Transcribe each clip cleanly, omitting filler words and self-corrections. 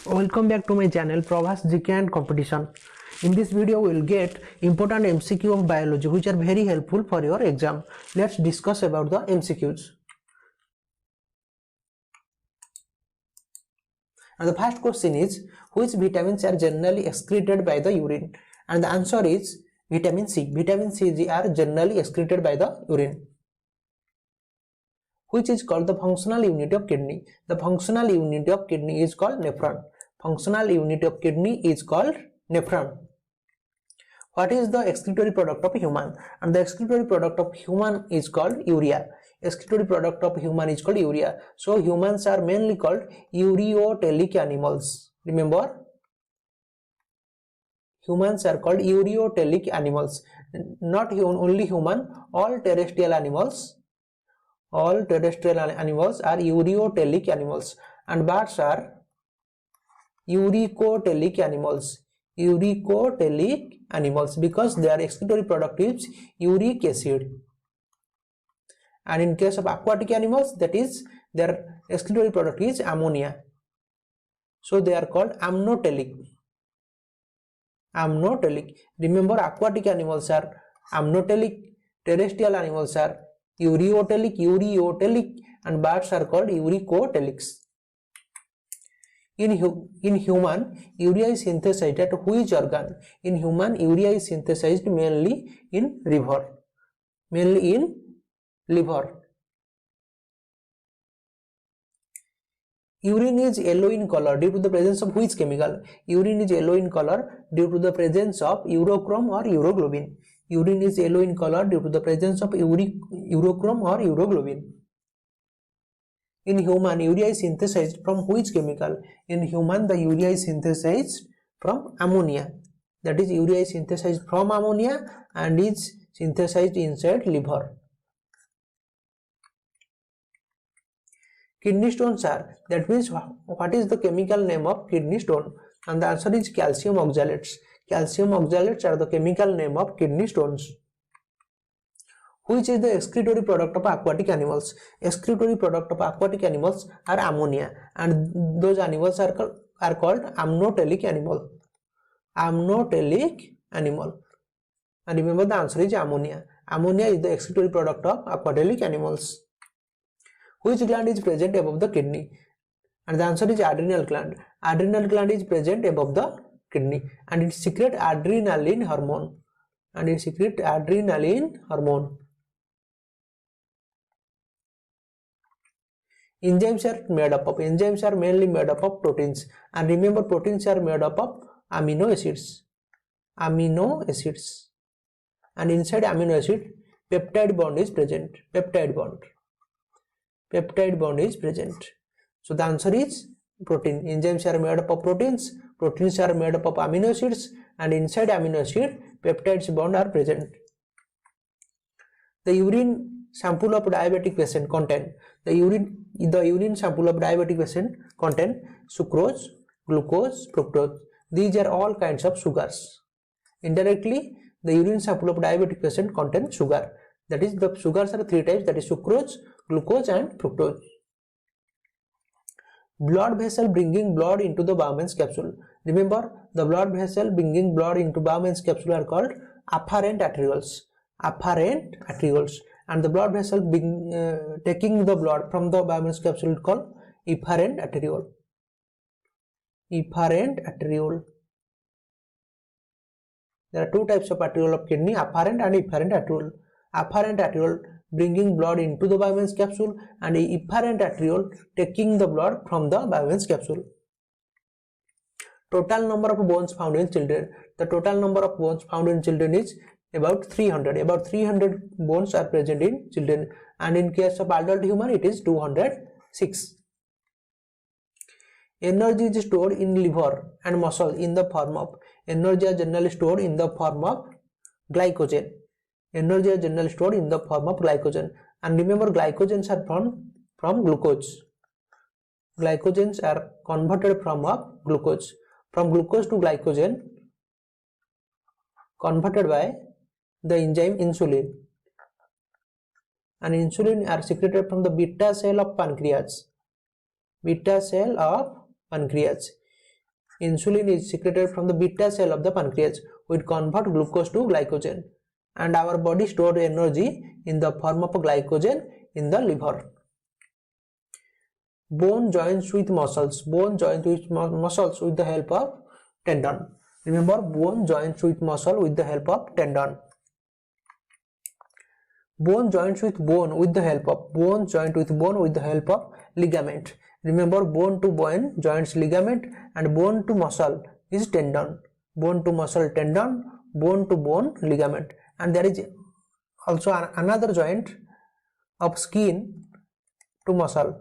Welcome back to my channel Prabhas GK and Competition. In this video we will get important MCQ of biology which are very helpful for your exam. Let's discuss about the MCQs. And the first question is, which vitamins are generally excreted by the urine? And the answer is vitamin C. Vitamin C are generally excreted by the urine. Which is called the functional unit of kidney? The functional unit of kidney is called nephron. Functional unit of kidney is called nephron. What is the excretory product of human? And the excretory product of human is called urea. Excretory product of human is called urea. So humans are mainly called ureotelic animals. Remember, humans are called ureotelic animals. Not only human, all terrestrial animals. All terrestrial animals are ureotelic animals, and birds are uricotelic animals. Uricotelic animals because their excretory product is uric acid. And in case of aquatic animals, that is their excretory product is ammonia. So they are called amnotelic. Amnotelic. Remember, aquatic animals are amnotelic, terrestrial animals are ureotelic, and birds are called uricotelics. In human, urea is synthesized at which organ? In human, urea is synthesized mainly in liver. Mainly in liver. Urine is yellow in color due to the presence of which chemical? Urine is yellow in color due to the presence of urochrome or uroglobin. Urine is yellow in color due to the presence of urochrome or uroglobin. In human, urea is synthesized from which chemical? In human, the urea is synthesized from ammonia. That is, urea is synthesized from ammonia and is synthesized inside liver. Kidney stones are, that means what is the chemical name of kidney stone? And the answer is calcium oxalates. Calcium oxalates are the chemical name of kidney stones. Which is the excretory product of aquatic animals? Excretory product of aquatic animals are ammonia, and those animals are called amnotelic animal. Amnotelic animal. And remember, the answer is ammonia. Ammonia is the excretory product of aquatic animals. Which gland is present above the kidney? And the answer is adrenal gland. Adrenal gland is present above the kidney and it secretes adrenaline hormone. Enzymes are made up of. Enzymes are mainly made up of proteins. And remember, proteins are made up of amino acids. Amino acids. And inside amino acid, peptide bond is present. Peptide bond is present. So the answer is protein. Enzymes are made up of proteins. Proteins are made up of amino acids, and inside amino acid, peptides bond are present. The urine sample of diabetic patient contain. The urine sample of diabetic patient contain sucrose, glucose, fructose. These are all kinds of sugars. Indirectly, the urine sample of diabetic patient contain sugar. That is, the sugars are three types, that is sucrose, glucose and fructose. Blood vessel bringing blood into the Bowman's capsule. Remember, the blood vessel bringing blood into Bowman's capsule are called afferent arterioles. Afferent arterioles. And the blood vessel taking the blood from the Bowman's capsule is called efferent arteriole. Efferent arteriole. There are two types of arteriole of kidney, afferent and efferent arteriole. Afferent arteriole bringing blood into the Bowman's capsule, and efferent arteriole taking the blood from the Bowman's capsule. Total number of bones found in children. The total number of bones found in children is about 300. About 300 bones are present in children, and in case of adult human it is 206. Energy is stored in liver and muscle in the form of. Energy is generally stored in the form of glycogen. Energy is generally stored in the form of glycogen. And remember, glycogens are from glucose. Glycogens are converted from glucose. From glucose to glycogen converted by the enzyme insulin. And insulin are secreted from the beta cell of pancreas. Beta cell of pancreas. Insulin is secreted from the beta cell of the pancreas, which convert glucose to glycogen, and our body stores energy in the form of glycogen in the liver. Bone joins with muscles. Bone joins with muscles with the help of tendon. Remember, bone joins with muscle with the help of tendon. Bone joins with bone with the help of ligament. Remember, bone to bone joints ligament, and bone to muscle is tendon. Bone to muscle tendon, bone to bone ligament. And there is also another joint of skin to muscle,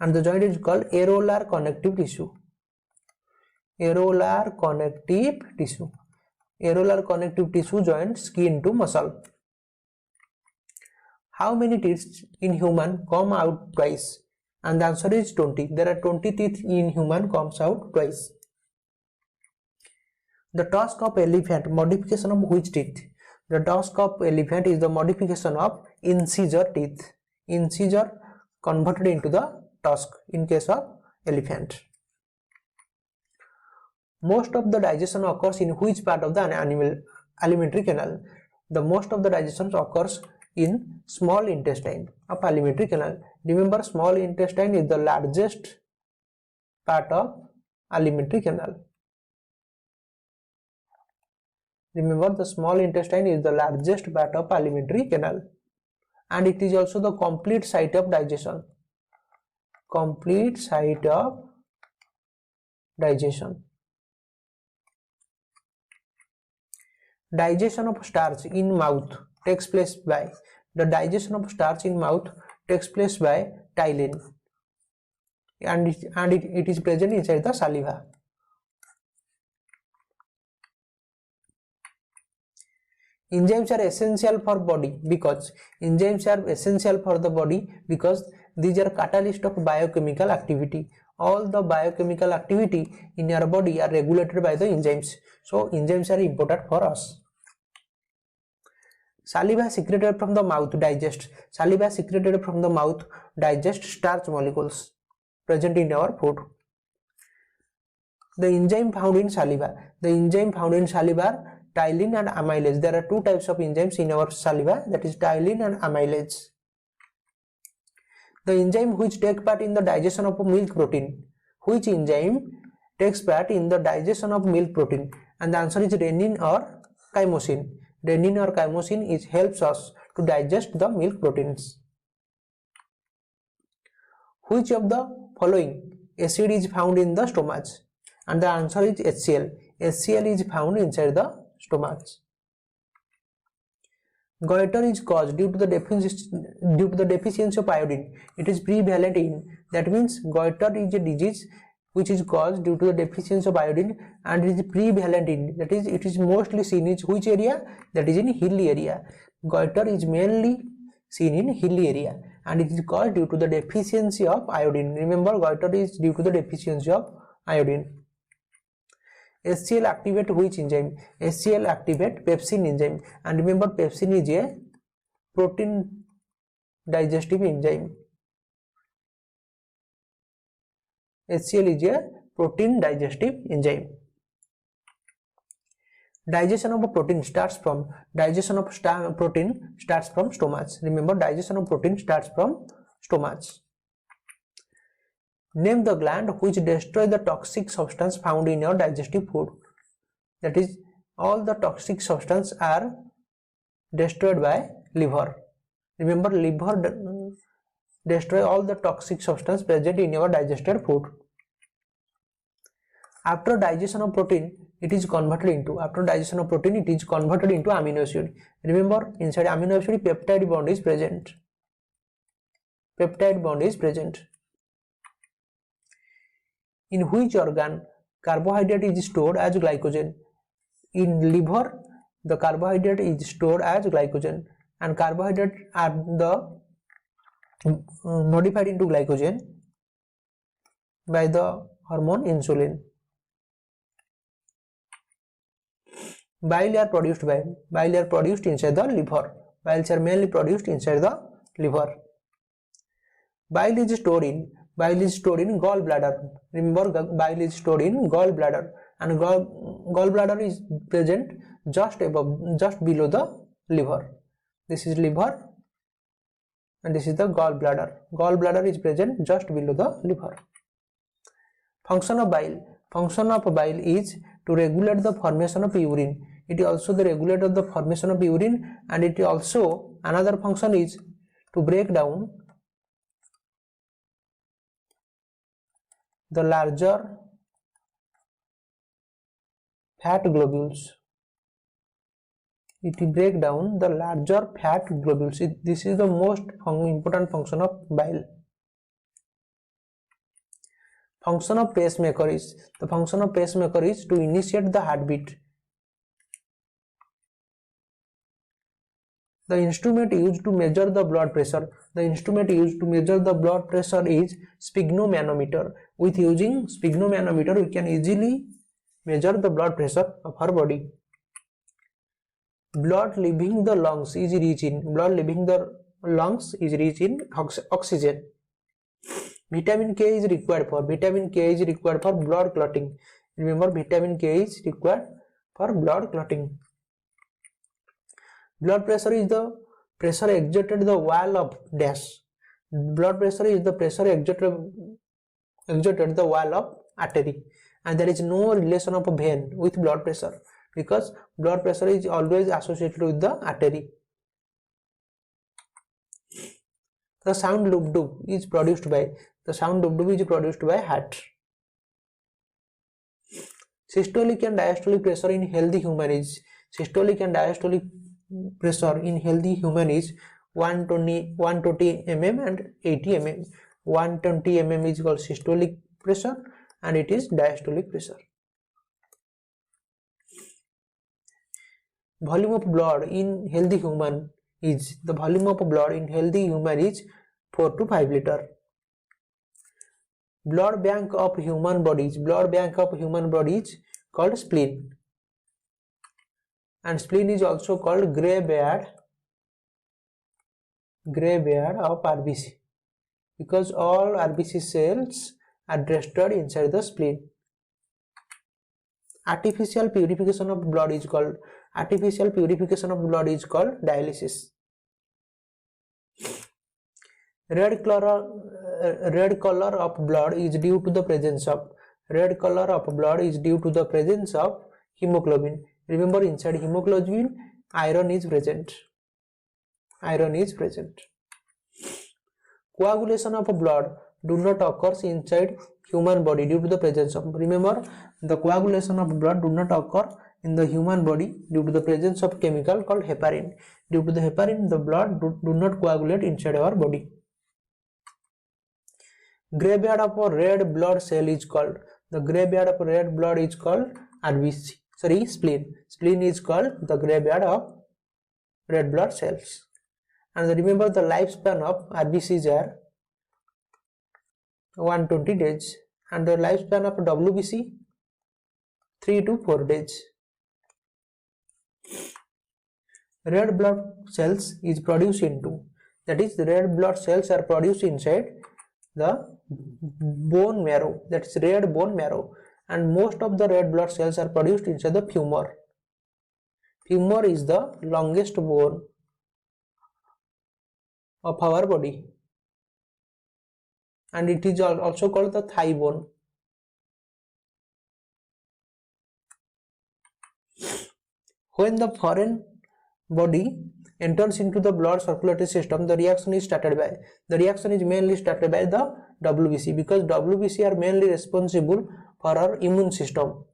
and the joint is called areolar connective tissue. Areolar connective tissue. Areolar connective tissue joins skin to muscle. How many teeth in human come out twice? And the answer is 20. There are 20 teeth in human comes out twice. The tusk of elephant, modification of which teeth? The tusk of elephant is the modification of incisor teeth. Incisor converted into the tusk in case of elephant. Most of the digestion occurs in which part of the animal alimentary canal? The most of the digestion occurs in small intestine of alimentary canal. Remember, small intestine is the largest part of alimentary canal. Remember, the small intestine is the largest part of alimentary canal, and it is also the complete site of digestion. Complete site of digestion. Digestion of starch in mouth takes place by, the digestion of starch in mouth takes place by ptyalin, and it is present inside the saliva. Enzymes are essential for body because enzymes are essential for the body because these are catalyst of biochemical activity. All the biochemical activity in your body are regulated by the enzymes. So enzymes are important for us. Saliva secreted from the mouth digest. Saliva secreted from the mouth digest starch molecules present in our food. The enzyme found in saliva. The enzyme found in saliva are ptyalin and amylase. There are two types of enzymes in our saliva, that is ptyalin and amylase. The enzyme which take part in the digestion of milk protein. Which enzyme takes part in the digestion of milk protein? And the answer is renin or chymosin. Renin or chymosin helps us to digest the milk proteins. Which of the following acid is found in the stomach? And the answer is HCl. HCl is found inside the stomach. Goiter is caused due to the deficiency of iodine. It is prevalent in, that means goiter is a disease which is caused due to the deficiency of iodine, and it is prevalent in, that is it is mostly seen in which area? That is in hilly area. Goiter is mainly seen in hilly area, and it is caused due to the deficiency of iodine. Remember, goiter is due to the deficiency of iodine. HCl activate which enzyme? HCl activate pepsin enzyme, and remember, pepsin is a protein digestive enzyme. HCl is a protein digestive enzyme. Digestion of a protein starts from stomach. Remember, digestion of protein starts from stomach. Name the gland which destroy the toxic substance found in your digestive food. That is, all the toxic substance are destroyed by liver. Remember, liver destroy all the toxic substance present in your digested food. After digestion of protein, it is converted into amino acid. Remember, inside amino acid, peptide bond is present. In which organ carbohydrate is stored as glycogen? In liver, the carbohydrate is stored as glycogen, and carbohydrate are modified into glycogen by the hormone insulin. Bile are produced inside the liver. Biles are mainly produced inside the liver. Bile is stored in Bile is stored in gallbladder. Remember, bile is stored in gallbladder, and gallbladder is present just below the liver. This is liver, and this is the gallbladder. Gallbladder is present just below the liver. Function of bile. Function of bile is to regulate the formation of urine. It is also the regulator of the formation of urine, and it is also another function is to break down the larger fat globules. It will break down the larger fat globules. This is the most important function of bile. Function of pacemaker is, the function of pacemaker is to initiate the heartbeat. The instrument used to measure the blood pressure. The instrument used to measure the blood pressure is sphygmomanometer. With using sphygmomanometer, we can easily measure the blood pressure of our body. Blood leaving the lungs is rich in oxygen. Vitamin K is required for blood clotting. Remember, vitamin K is required for blood clotting. Blood pressure is the pressure exerted the wall of dash. Blood pressure is the pressure exerted the wall of artery, and there is no relation of a vein with blood pressure, because blood pressure is always associated with the artery. The sound dub is produced by heart. Systolic and diastolic pressure in healthy human is pressure in healthy human is 120 mm and 80 mm. 120 mm is called systolic pressure, and it is diastolic pressure. Volume of blood in healthy human is 4 to 5 liter. Blood bank of human bodies called spleen, and spleen is also called graveyard of RBC, because all RBC cells are registered inside the spleen. Artificial purification of blood is called dialysis. Red color of blood is due to the presence of hemoglobin. Remember, inside hemoglobin iron is present. Coagulation of blood do not occur inside human body due to the presence of, remember, the coagulation of blood do not occur in the human body due to the presence of chemical called heparin. Due to the heparin, the blood do not coagulate inside our body. Graveyard of a red blood cell is called, RBC. Spleen. Spleen is called the graveyard of red blood cells. And remember, the lifespan of RBCs are 120 days, and the lifespan of WBC 3 to 4 days. Red blood cells is produced into, that is, the red blood cells are produced inside the bone marrow, that is red bone marrow, and most of the red blood cells are produced inside the femur. Femur is the longest bone of our body, and it is also called the thigh bone. When the foreign body enters into the blood circulatory system, the reaction is mainly started by the WBC, because WBC are mainly responsible for our immune system.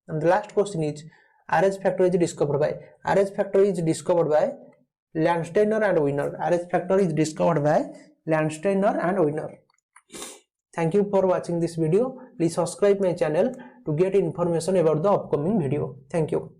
And the last question is, RH factor is discovered by Landsteiner and Wiener. RH factor is discovered by Landsteiner and Wiener. Thank you for watching this video. Please subscribe my channel to get information about the upcoming video. Thank you.